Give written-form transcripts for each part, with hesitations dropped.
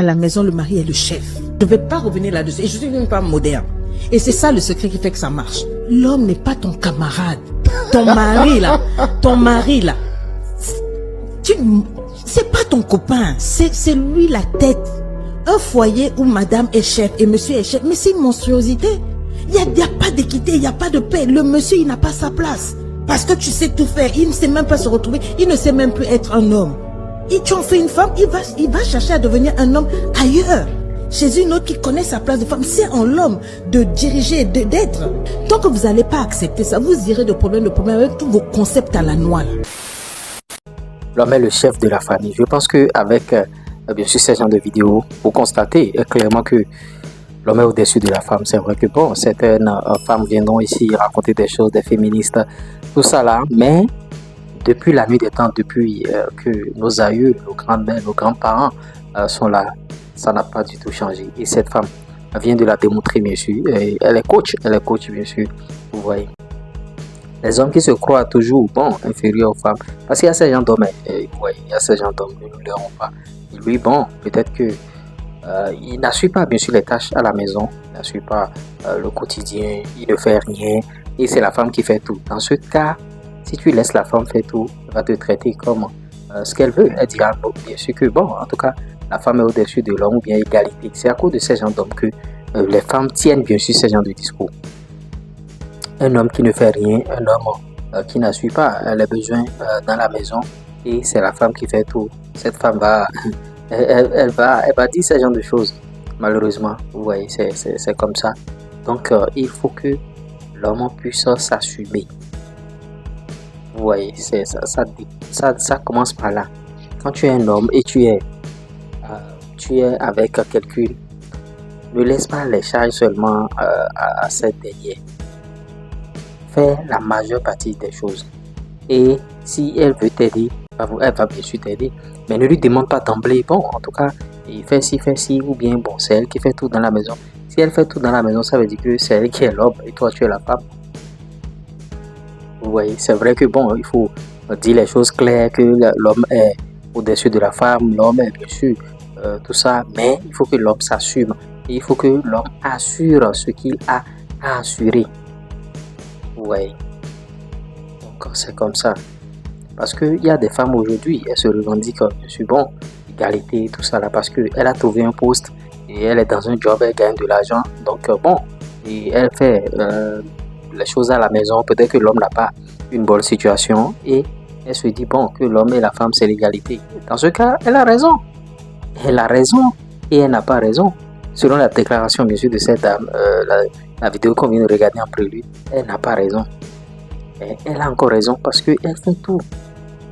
à la maison, le mari est le chef. Je ne vais pas revenir là-dessus. Et je suis une femme moderne. Et c'est ça le secret qui fait que ça marche. L'homme n'est pas ton camarade. Ton mari là, c'est pas ton copain, c'est lui la tête. Un foyer où madame est chef et monsieur est chef, mais c'est une monstruosité. Il n'y a pas d'équité, il n'y a pas de paix. Le monsieur, il n'a pas sa place. Parce que tu sais tout faire, il ne sait même pas se retrouver, il ne sait même plus être un homme. Et tu en fais une femme, il va chercher à devenir un homme ailleurs. Chez une autre qui connaît sa place de femme, c'est en l'homme de diriger, d'être. Tant que vous n'allez pas accepter ça, vous irez de problème en problème avec tous vos concepts à la noix. L'homme est le chef de la famille. Je pense qu'avec, bien sûr, ces genres de vidéos, vous constatez clairement que l'homme est au-dessus de la femme. C'est vrai que bon, certaines femmes viendront ici raconter des choses, des féministes, tout ça là, mais depuis la nuit des temps, depuis que nos aïeux, nos grands-mères, nos grands-parents sont là, ça n'a pas du tout changé. Et cette femme vient de la démontrer, bien sûr. Et elle est coach, bien sûr. Vous voyez. Les hommes qui se croient toujours, bon, inférieurs aux femmes. Parce qu'il y a ces gens d'hommes, vous voyez, il y a ces gens d'hommes, nous ne l'aurons pas. Et lui, bon, peut-être que il n'assure pas, bien sûr, les tâches à la maison. Il n'assure pas le quotidien. Il ne fait rien. Et c'est la femme qui fait tout. Dans ce cas, si tu laisses la femme faire tout, elle va te traiter comme ce qu'elle veut. Elle dira, bon, bien sûr que, bon, en tout cas, la femme est au-dessus de l'homme ou bien égalité. C'est à cause de ces gens d'hommes que les femmes tiennent, bien sûr, ces gens de discours. Un homme qui ne fait rien, un homme qui n'assure pas les besoins dans la maison, et c'est la femme qui fait tout. Cette femme va, elle va dire ce genre de choses. Malheureusement, vous voyez, c'est comme ça. Donc, il faut que l'homme puisse s'assumer. Vous voyez, ça commence par là. Quand tu es un homme et tu es avec quelqu'un, ne laisse pas les charges seulement à cette dernière. Fais la majeure partie des choses. Et si elle veut t'aider, elle va bien sûr t'aider. Mais ne lui demande pas d'emblée, bon, en tout cas, il fait ci, ou bien, bon, c'est elle qui fait tout dans la maison. Si elle fait tout dans la maison, ça veut dire que c'est elle qui est l'homme et toi, tu es la femme. Vous voyez, c'est vrai que, bon, il faut dire les choses claires, que l'homme est au-dessus de la femme, l'homme est bien sûr tout ça, mais il faut que l'homme s'assume. Et il faut que l'homme assure ce qu'il a à assurer. Vous voyez. Donc, c'est comme ça. Parce qu'il y a des femmes aujourd'hui, elles se revendiquent, je suis bon, égalité, tout ça là, parce qu'elle a trouvé un poste et elle est dans un job, elle gagne de l'argent. Donc, bon, et elle fait les choses à la maison. Peut-être que l'homme n'a pas une bonne situation et elle se dit, bon, que l'homme et la femme, c'est l'égalité. Dans ce cas, elle a raison. Elle a raison et elle n'a pas raison. Selon la déclaration, bien sûr, de cette dame, la vidéo qu'on vient de regarder en prélude, elle n'a pas raison. Et elle a encore raison parce qu'elle fait tout.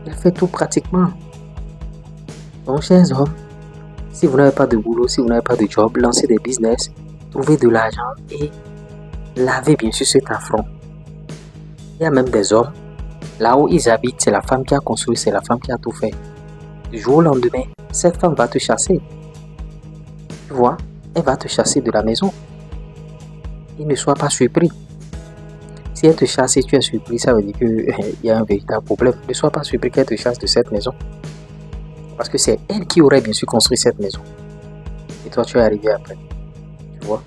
Elle fait tout pratiquement. Donc, chers hommes, si vous n'avez pas de boulot, si vous n'avez pas de job, lancez des business, trouvez de l'argent et lavez bien sûr cet affront. Il y a même des hommes, là où ils habitent, c'est la femme qui a construit, c'est la femme qui a tout fait. Du jour au lendemain, cette femme va te chasser. Tu vois, elle va te chasser de la maison. Et ne sois pas surpris. Si elle te chasse et tu es surpris, ça veut dire qu'il y a un véritable problème. Ne sois pas surpris qu'elle te chasse de cette maison. Parce que c'est elle qui aurait bien sûr construit cette maison. Et toi, tu es arrivé après. Tu vois.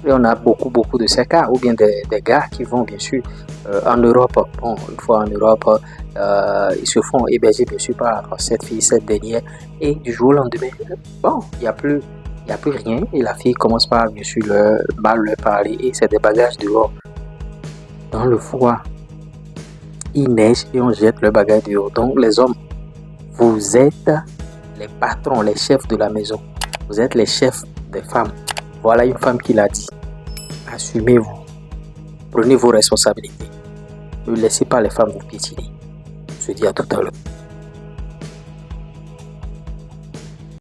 Et on a beaucoup de ces cas, ou bien des gars qui vont bien sûr en Europe. Bon, une fois en Europe, ils se font héberger bien sûr par cette fille, cette dernière. Et du jour au lendemain, bon, il n'y a plus rien. Et la fille commence par bien sûr mal leur parler. Et c'est des bagages dehors. Dans le froid, il neige et on jette le bagage dehors. Donc les hommes, vous êtes les patrons, les chefs de la maison. Vous êtes les chefs des femmes. Voilà une femme qui l'a dit. Assumez-vous. Prenez vos responsabilités. Ne laissez pas les femmes vous piétiner. Je dis à tout à l'heure.